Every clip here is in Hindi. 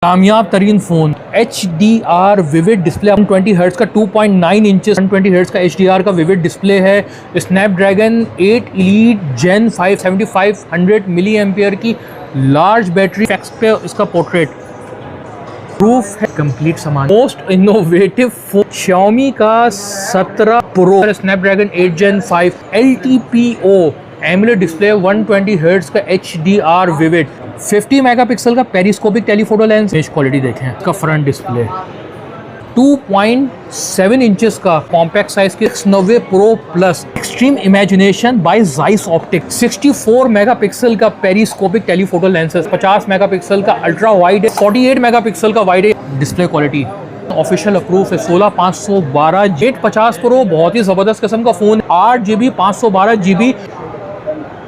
कामयाब तरीन phone HDR vivid display 120 hertz का 2.9 इंचेस 120 हर्ट्ज़ का HDR का विविड डिस्प्ले है। स्नैपड्रैगन 8 एलीट जेन 5 7500 मिली एम्पियर की लार्ज बैटरी पैक्स पे इसका पोर्ट्रेट प्रूफ है। कंप्लीट सामान मोस्ट इनोवेटिव फोन Xiaomi का 17 प्रो स्नैपड्रैगन 8 जेन 5 LTPO एमुलेट डिस्प्ले 120 हर्ट्ज़ का HDR विविड 50 मेगापिक्सल का periscopic telephoto lens. Image quality देखें, इसका फ्रंट डिस्प्ले 2.7 इंचेस का कॉम्पैक्ट साइज के 90 pro plus extreme imagination by Zeiss optic 64 megapixel का पेरिस्कोपिक टेलीफोटो लेंसेस 50 मेगापिक्सल का अल्ट्रा वाइड 48 मेगापिक्सल का wide display quality. Official approve है 16512 850 प्रो बहुत ही ज़बरदस्त किस्म का phone 8GB 512GB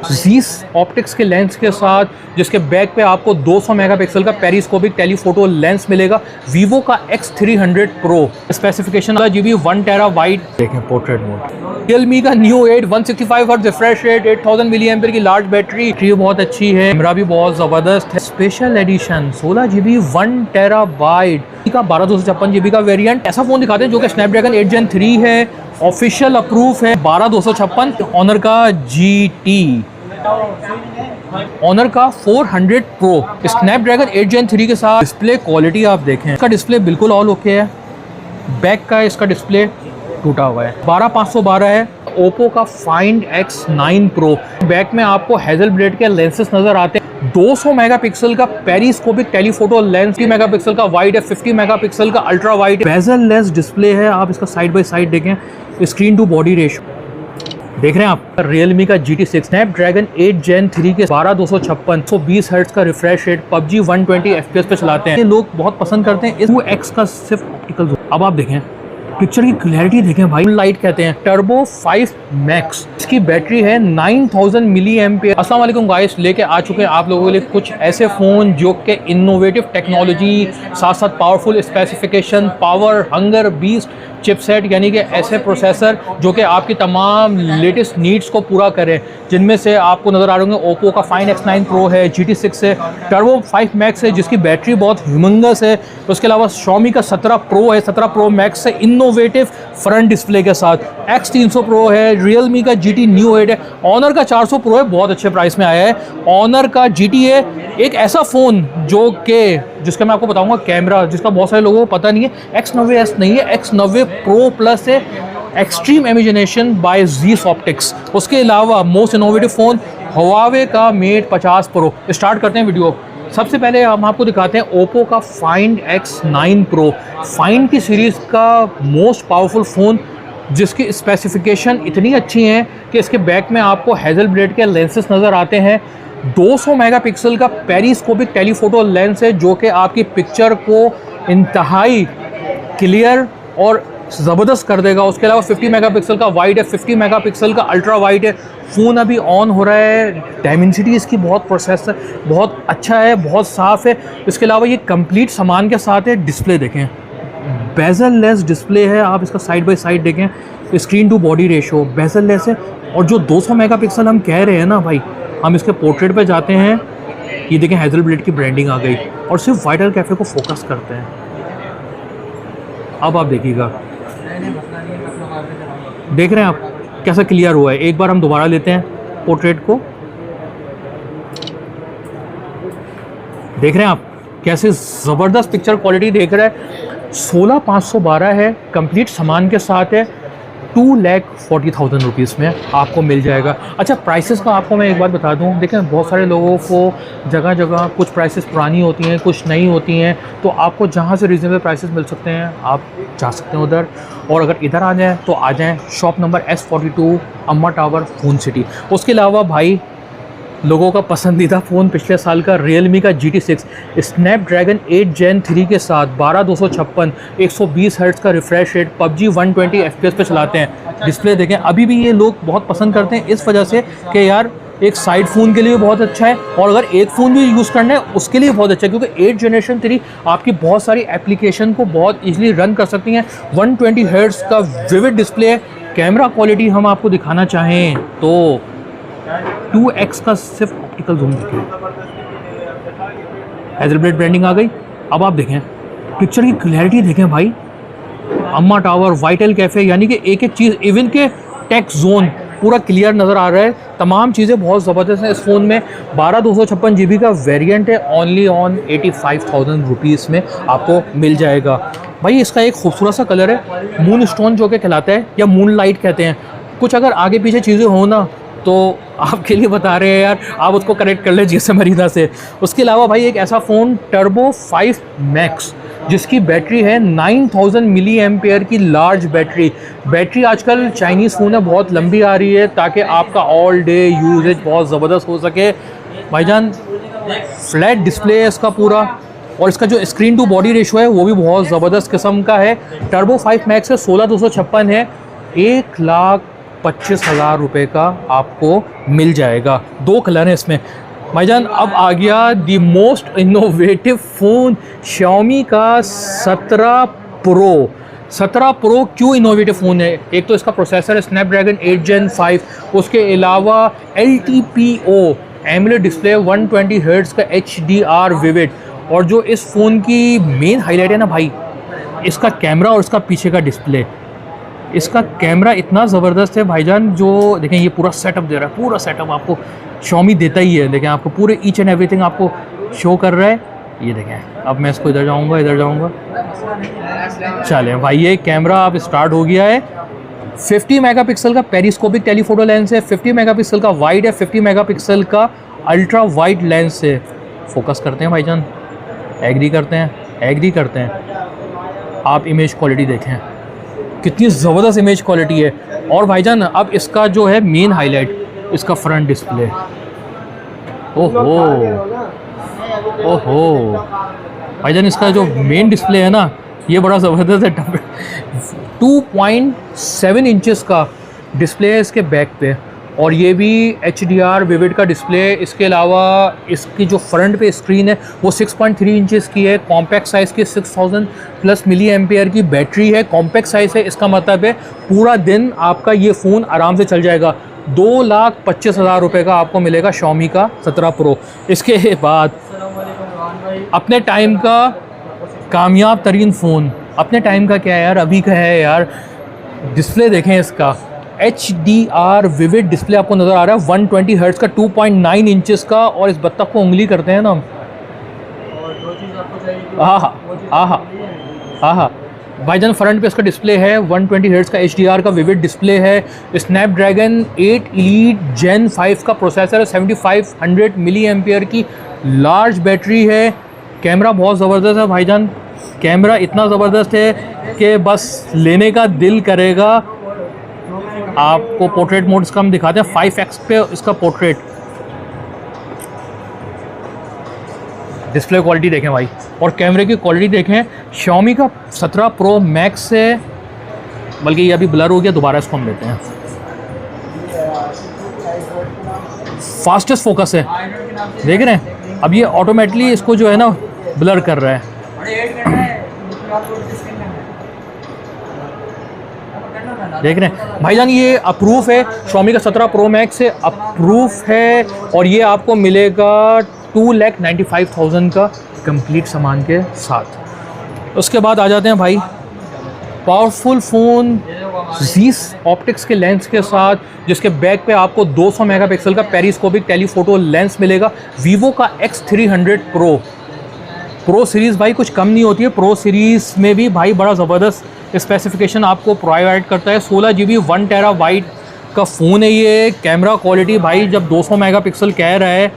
Zeiss optics के लेंस के साथ, जिसके बैक पे आपको 200 मेगापिक्सल का पेरिस्कोपिक टेलीफोटो लेंस मिलेगा। वीवो का X300 pro specification GB 1 tera white देखें पोर्ट्रेट मोड। रियलमी का Neo 8 165 hertz refresh rate 8000 milliampere की लार्ज बैटरी बहुत अच्छी है। कैमरा भी बहुत ज़बरदस्त है। स्पेशल एडिशन 16GB 1 टेरा बाइट का 12256GB का वेरिएंट। ऐसा फ़ोन दिखाते हैं जो कि स्नैपड्रैगन 8 जेन 3 है। ऑफिशियल अप्रूव है 12256। ऑनर का GT ऑनर का 400 प्रो स्नैपड्रैगन 8 जेन 3 के साथ। डिस्प्ले क्वालिटी आप देखें, इसका डिस्प्ले बिल्कुल ऑल ओके है। बैक का इसका डिस्प्ले टूटा हुआ है। 12512 है। ओप्पो का Find X9 प्रो बैक में आपको हेजल ब्लेड के लेंसेस नजर आते हैं। 200 मेगापिक्सल का पेरिस्कोपिक टेलीफोटो लेंस 30 मेगापिक्सल का वाइड है 50 मेगापिक्सल का ultra wide bezel less display है। आप इसका साइड बाय साइड देखें, स्क्रीन टू बॉडी रेशियो देख रहे हैं आप। रियलमी का GT6 स्नैपड्रैगन 8 जेन 3 के 12256 120 हर्ट्ज का रिफ्रेश रेट PUBG 120 FPS पे चलाते हैं। ये लोग बहुत पसंद करते हैं। इस 2x का सिर्फ ऑप्टिकल जूम। अब आप देखें पिक्चर की क्लैरिटी देखें भाई, लाइट कहते हैं। टर्बो 5 मैक्स इसकी बैटरी है 9000 मिली एम्पियर। अस्सलाम वालेकुम गाइस, लेके आ चुके हैं आप लोगों के लिए कुछ ऐसे फ़ोन जो कि इनोवेटिव टेक्नोलॉजी साथ साथ powerful specification power hunger beast chipset यानी कि ऐसे प्रोसेसर जो कि आपकी तमाम लेटेस्ट नीड्स को पूरा करें। जिनमें से आपको नज़र आ रहे होंगे ओप्पो का Find X9 प्रो है, GT6 है, टर्बो 5 मैक्स है जिसकी बैटरी बहुत ह्यूमंगस है। उसके अलावा Xiaomi का 17 प्रो है, 17 प्रो मैक्स है इनोवेटिव फ्रंट डिस्प्ले के साथ। X300 प्रो है, रियलमी का GT Neo 8 है, ऑनर का 400 प्रो है, बहुत अच्छे प्राइस में आया है। ऑनर का GT है, एक ऐसा फ़ोन जो कि जिसका मैं आपको बताऊंगा कैमरा जिसका बहुत सारे लोगों को पता नहीं है। X90S नहीं है, X90 प्रो प्लस है, extreme imagination by Zeiss optics. उसके अलावा मोस्ट इनोवेटिव फ़ोन Huawei का Mate 50 प्रो। स्टार्ट करते हैं वीडियो। सबसे पहले हम आपको दिखाते हैं ओप्पो का Find X9 प्रो। फाइंड की सीरीज़ का मोस्ट पावरफुल फ़ोन जिसकी स्पेसिफिकेशन इतनी अच्छी हैं कि इसके बैक में आपको हेजल ब्लेड के लेंसेस नज़र आते हैं। 200 मेगापिक्सल का पेरिस्कोपिक टेलीफोटो लेंस है जो कि आपकी पिक्चर को इंतहाई क्लियर और ज़बरदस्त कर देगा। उसके अलावा 50 मेगापिक्सल का वाइड है, 50 मेगापिक्सल का अल्ट्रा वाइड है। फ़ोन अभी ऑन हो रहा है। डायमेंसिटी इसकी बहुत प्रोसेसर बहुत अच्छा है, बहुत साफ़ है। इसके अलावा ये कंप्लीट सामान के साथ है। डिस्प्ले देखें, बेजल लेस डिस्प्ले है। आप इसका साइड बाय साइड देखें, screen to body ratio bezel less है। और जो 200 मेगापिक्सल हम कह रहे हैं ना भाई, हम इसके पोर्ट्रेट पे जाते हैं, ये देखें हेजल ब्लेड की ब्रांडिंग आ गई और सिर्फ वाइटल कैफ़े को फोकस करते हैं। अब आप देखिएगा, देख रहे हैं आप कैसा क्लियर हुआ है। एक बार हम दोबारा लेते हैं पोर्ट्रेट को, देख रहे हैं आप कैसे ज़बरदस्त पिक्चर क्वालिटी देख रहा है। 16512 है, कंप्लीट सामान के साथ है। 2,40,000 रुपीज़ में आपको मिल जाएगा। अच्छा, प्राइसेस का आपको मैं एक बात बता दूं, देखें बहुत सारे लोगों को जगह जगह कुछ प्राइसेस पुरानी होती हैं, कुछ नई होती हैं, तो आपको जहां से रीज़नेबल प्राइसेस मिल सकते हैं आप जा सकते हैं उधर। और अगर इधर आ जाएँ तो आ जाएँ शॉप नंबर S42 अम्मा टावर फोन सिटी। उसके अलावा भाई लोगों का पसंदीदा फ़ोन पिछले साल का रियलमी का GT6 स्नैपड्रैगन 8 जेन 3 के साथ 12256 120 हर्ट्ज का रिफ्रेश रेट PUBG 120 FPS पे चलाते हैं। डिस्प्ले देखें, अभी भी ये लोग बहुत पसंद करते हैं इस वजह से कि यार एक साइड फ़ोन के लिए बहुत अच्छा है और अगर एक फ़ोन भी यूज़ करना है उसके लिए बहुत अच्छा है, क्योंकि 8 जनरेशन 3 आपकी बहुत सारी एप्लीकेशन को बहुत ईजिली रन कर सकती हैं। 120 हर्ट्ज का विविड डिस्प्ले है। कैमरा क्वालिटी हम आपको दिखाना चाहें तो 2x का सिर्फ ऑप्टिकल जूम देखिए, हेजल ब्लेड ब्रांडिंग आ गई। अब आप देखें पिक्चर की क्लैरिटी, देखें भाई, अम्मा टावर, वाइटल कैफ़े, यानी कि एक एक चीज़, इवन के टेक जोन पूरा क्लियर नज़र आ रहा है। तमाम चीज़ें बहुत ज़बरदस्त हैं इस फ़ोन में। 12/256 GB का वेरिएंट है, ओनली ऑन 85,000 रुपीज़ में आपको मिल जाएगा। भाई इसका एक खूबसूरत सा कलर है, मून स्टोन जो कि कहलाता है, या मून लाइट कहते हैं। कुछ अगर आगे पीछे चीज़ें हो ना तो आपके लिए बता रहे हैं यार, आप उसको करेक्ट कर ले जैसे मरीदा से। उसके अलावा भाई एक ऐसा फ़ोन टर्बो 5 मैक्स जिसकी बैटरी है 9000 मिली एम्पेयर की लार्ज बैटरी आजकल चाइनीज़ फ़ोन है बहुत लंबी आ रही है ताकि आपका ऑल डे यूजेज बहुत ज़बरदस्त हो सके। भाईजान फ्लैट डिस्प्ले है इसका पूरा, और इसका जो स्क्रीन टू बॉडी रेशो है वो भी बहुत ज़बरदस्त किस्म का है। टर्बो 5 मैक्स है, 16,256 है, 1,25,000 रुपये का आपको मिल जाएगा। 2 कलर हैं इसमें। भाईजान अब आ गया the most innovative phone, Xiaomi का 17 प्रो। 17 प्रो क्यों इनोवेटिव फ़ोन है? एक तो इसका प्रोसेसर है स्नैपड्रैगन 8 Gen 5, उसके अलावा LTPO एमुलेट डिस्प्ले 120 हर्ट्ज़ का HDR विविड, और जो इस फ़ोन की मेन हाईलाइट है ना भाई, इसका कैमरा और इसका पीछे का डिस्प्ले। इसका कैमरा इतना ज़बरदस्त है भाईजान, जो देखें ये पूरा सेटअप दे रहा है, पूरा सेटअप आपको Xiaomi देता ही है। देखें आपको पूरे ईच एंड एवरीथिंग आपको शो कर रहा है। ये देखें, अब मैं इसको इधर जाऊंगा, चलें भाई, ये कैमरा आप स्टार्ट हो गया है। 50 मेगापिक्सल का पेरिस्कोपिक टेलीफोटो लेंस है, 50 मेगापिक्सल का वाइड है, 50 मेगापिक्सल का अल्ट्रा वाइड लेंस है। फोकस करते हैं भाईजान, एग्री करते हैं। आप इमेज क्वालिटी देखें कितनी ज़बरदस्त इमेज क्वालिटी है। और भाईजान अब इसका जो है मेन हाईलाइट, इसका फ्रंट डिस्प्ले। ओहो भाईजान, इसका जो मेन डिस्प्ले है ना ये बड़ा ज़बरदस्त है। 2.7 इंचेस का डिस्प्ले है इसके बैक पे, और ये भी HDR विविड का डिस्प्ले। इसके अलावा इसकी जो फ्रंट पे स्क्रीन है वो 6.3 इंचेस की है, कॉम्पैक्ट साइज़ की, 6000 प्लस मिली एम्पेयर की बैटरी है, कॉम्पैक्ट साइज़ है। इसका मतलब है पूरा दिन आपका ये फ़ोन आराम से चल जाएगा। 2,25,000 रुपये का आपको मिलेगा Xiaomi का 17 प्रो। इसके बाद अपने टाइम का कामयाब तरीन फ़ोन, अपने टाइम का क्या है यार, अभी का है यार, डिस्प्ले देखें इसका, HDR विविड डिस्प्ले आपको नज़र आ रहा है, 120 हर्ट्ज़ का, 2.9 इंचेस का। और इस बत्तख को उंगली करते हैं ना, हाँ भाईजान, फ्रंट पे इसका डिस्प्ले है 120 हर्ट्ज़ का HDR का विविड डिस्प्ले है। स्नैपड्रैगन 8 Elite Gen 5 का प्रोसेसर है, 7500 मिली एम्पेयर की लार्ज बैटरी है। कैमरा बहुत ज़बरदस्त है भाईजान, कैमरा इतना ज़बरदस्त है कि बस लेने का दिल करेगा। आपको पोर्ट्रेट मोड इसका हम दिखाते हैं, 5x पे इसका पोर्ट्रेट। डिस्प्ले क्वालिटी देखें भाई, और कैमरे की क्वालिटी देखें। Xiaomi का 17 प्रो मैक्स से, बल्कि ये अभी ब्लर हो गया, दोबारा इसको हम लेते हैं। फास्टेस्ट फोकस है, देख रहे हैं, अब ये ऑटोमेटिकली इसको जो है ना ब्लर कर रहा है। देख रहे हैं भाईजान, ये अप्रूव है, Xiaomi का 17 प्रो मैक्स से अप्रूव है, और ये आपको मिलेगा 2,95,000 का कंप्लीट सामान के साथ। उसके बाद आ जाते हैं भाई पावरफुल फ़ोन Zeiss ऑप्टिक्स के लेंस के साथ, जिसके बैक पे आपको 200 मेगापिक्सल का पेरिस्कोपिक टेलीफोटो लेंस मिलेगा। Vivo का X300 प्रो सीरीज़ भाई कुछ कम नहीं होती है। प्रो सीरीज़ में भी भाई बड़ा ज़बरदस्त स्पेसिफिकेशन आपको प्रोवाइड करता है। 16 GB 1 टेराबाइट का फ़ोन है ये। कैमरा क्वालिटी भाई जब 200 मेगापिक्सल कह रहा है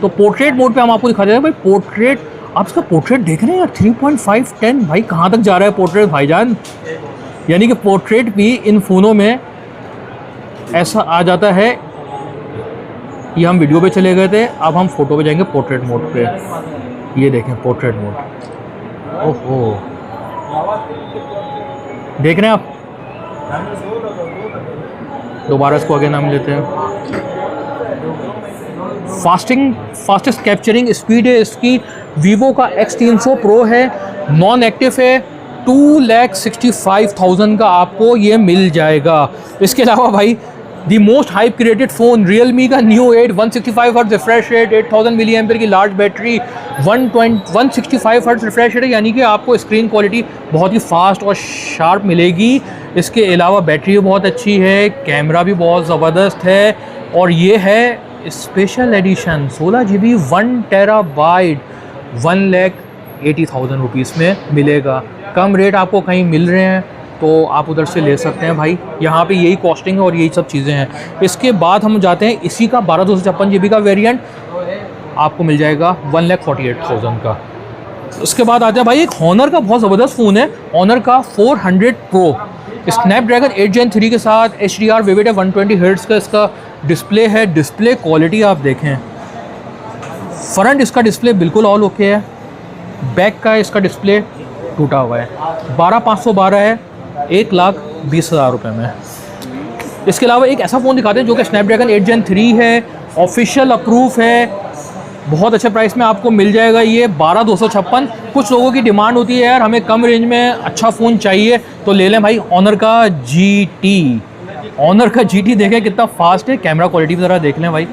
तो पोर्ट्रेट मोड पे हम आपको दिखा देते हैं भाई। पोर्ट्रेट, आप इसका पोर्ट्रेट देख रहे हैं यार, 3.510 भाई कहाँ तक जा रहा है पोर्ट्रेट भाईजान। यानी कि पोर्ट्रेट भी इन फ़ोनों में ऐसा आ जाता है। ये हम वीडियो पे चले गए थे, अब हम फ़ोटो पे जाएंगे पोर्ट्रेट मोड पे। ये देखें पोर्ट्रेट मोड, ओहो देख रहे हैं आप। दोबारा इसको आगे नाम लेते हैं। फास्टेस्ट कैप्चरिंग स्पीड है इसकी। Vivo का X300 Pro है, नॉन एक्टिव है, 2,65,000 का आपको ये मिल जाएगा। इसके अलावा भाई the most hype created phone Realme का Neo 8 165 hertz refresh rate, 8000 milliampere की large battery, 165 hertz refresh rate, यानी कि आपको स्क्रीन क्वालिटी बहुत ही फास्ट और शार्प मिलेगी। इसके अलावा बैटरी भी बहुत अच्छी है, कैमरा भी बहुत ज़बरदस्त है, और ये है special edition 16 GB 1 terabyte 1,80,000 rupees में मिलेगा। कम रेट आपको कहीं मिल रहे हैं तो आप उधर से ले सकते हैं भाई, यहाँ पे यही कॉस्टिंग है और यही सब चीज़ें हैं। इसके बाद हम जाते हैं इसी का 12/256 GB का वेरिएंट आपको मिल जाएगा 1,48,000 का। उसके बाद आता है भाई एक हॉनर का बहुत ज़बरदस्त फ़ोन है, हॉनर का 400 प्रो स्नैपड्रैगन 8 Gen 3 के साथ HDR विविड है, 120 हर्ट्ज़ का इसका डिस्प्ले है। डिस्प्ले क्वालिटी आप देखें, फ्रंट इसका डिस्प्ले बिल्कुल ऑल ओके है, बैक का इसका डिस्प्ले टूटा हुआ है, 12,512 है, 1,20,000 रुपये में। इसके अलावा एक ऐसा फ़ोन दिखाते हैं जो कि स्नैपड्रैगन 8 Gen 3 है, ऑफिशियल अप्रूव है, बहुत अच्छे प्राइस में आपको मिल जाएगा ये 12,256। कुछ लोगों की डिमांड होती है यार हमें कम रेंज में अच्छा फ़ोन चाहिए तो ले लें भाई ऑनर का GT। ऑनर का GT देखें कितना फास्ट है, कैमरा क्वालिटी भी ज़रा देख लें भाई,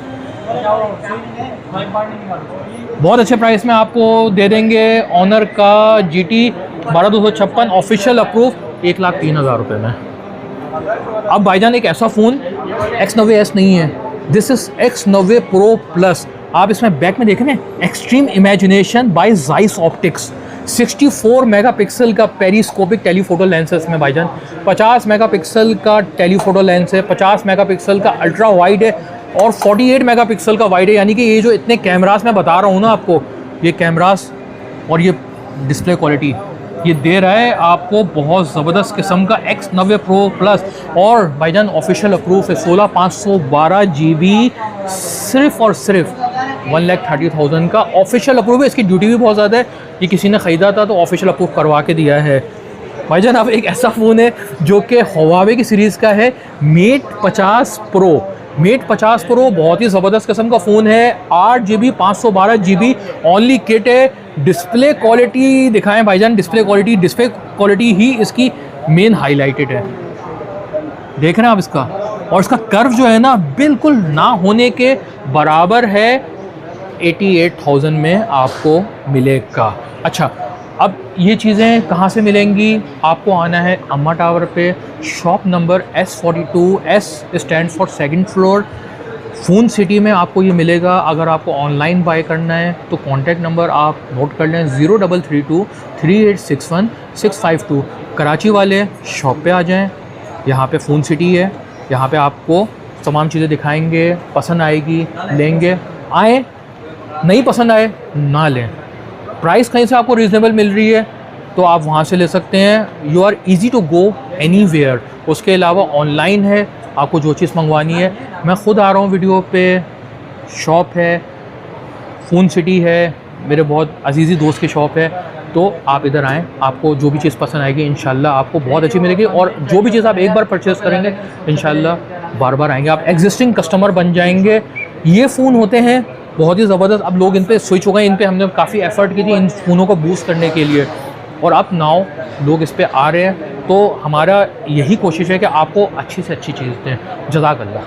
बहुत अच्छे प्राइस में आपको दे देंगे ऑनर का GT 12,256 ऑफिशियल अप्रूव 1,03,000 रुपये में। अब भाईजान एक ऐसा फ़ोन X90S नहीं है, this is X90 Pro Plus। आप इसमें बैक में देखें ना, extreme imagination by Zeiss optics, 64 megapixel का पेरिस्कोपिक टेलीफोटो लेंस है इसमें भाईजान, 50 मेगापिक्सल का टेलीफोटो लेंस है, 50 मेगापिक्सल का अल्ट्रा वाइड है और 48 मेगापिक्सल का वाइड है। यानी कि ये जो इतने कैमरास मैं बता रहा हूँ ना आपको, ये कैमरास और ये डिस्प्ले क्वालिटी ये दे रहा है आपको बहुत ज़बरदस्त किस्म का X90 Pro Plus। और भाईजान ऑफिशियल अप्रूव है, 16,512 GB, सिर्फ और सिर्फ 1,30,000 का ऑफिशियल अप्रूव है। इसकी ड्यूटी भी बहुत ज़्यादा है, ये किसी ने ख़रीदा था तो ऑफिशियल अप्रूव करवा के दिया है। भाईजान अब एक ऐसा फ़ोन है जो कि Huawei की सीरीज़ का है, Mate 50 Pro। Mate 50 Pro बहुत ही ज़बरदस्त किस्म का फ़ोन है, 8 GB 512 GB ओनली किट है। डिस्प्ले क्वालिटी दिखाएं भाईजान, डिस्प्ले क्वालिटी ही इसकी मेन हाईलाइटेड है, देख रहे हैं आप इसका, और इसका कर्व जो है ना बिल्कुल ना होने के बराबर है, 88,000 में आपको मिलेगा। अच्छा, अब ये चीज़ें कहाँ से मिलेंगी? आपको आना है अम्मा टावर पे, shop number S42, S stand for second floor, phone city में आपको ये मिलेगा। अगर आपको ऑनलाइन बाय करना है तो कॉन्टैक्ट नंबर आप नोट कर लें, 0332 3861 652। कराची वाले शॉप पे आ जाएं, यहाँ पे फ़ोन सिटी है, यहाँ पे आपको तमाम चीज़ें दिखाएंगे, पसंद आएगी लेंगे, आए नहीं पसंद आए ना लें। प्राइस कहीं से आपको रीज़नेबल मिल रही है तो आप वहाँ से ले सकते हैं, you are easy to go anywhere. उसके अलावा ऑनलाइन है, आपको जो चीज़ मंगवानी है, मैं ख़ुद आ रहा हूँ वीडियो पे, शॉप है, फ़ोन सिटी है, मेरे बहुत अजीज़ी दोस्त की शॉप है, तो आप इधर आएँ, आपको जो भी चीज़ पसंद आएगी इंशाल्लाह आपको बहुत अच्छी मिलेगी। और जो भी चीज़ आप एक बार परचेज़ करेंगे इंशाल्लाह बार बार आएंगे, आप एग्जिस्टिंग कस्टमर बन जाएंगे। ये फ़ोन होते हैं बहुत ही ज़बरदस्त, अब लोग इन पे स्विच हो गए, इन पे हमने काफ़ी एफ़र्ट की थी इन फ़ोनों को बूस्ट करने के लिए, और अब नाउ लोग इस पे आ रहे हैं, तो हमारा यही कोशिश है कि आपको अच्छी से अच्छी चीज़ दें। जज़ाकल्लाह।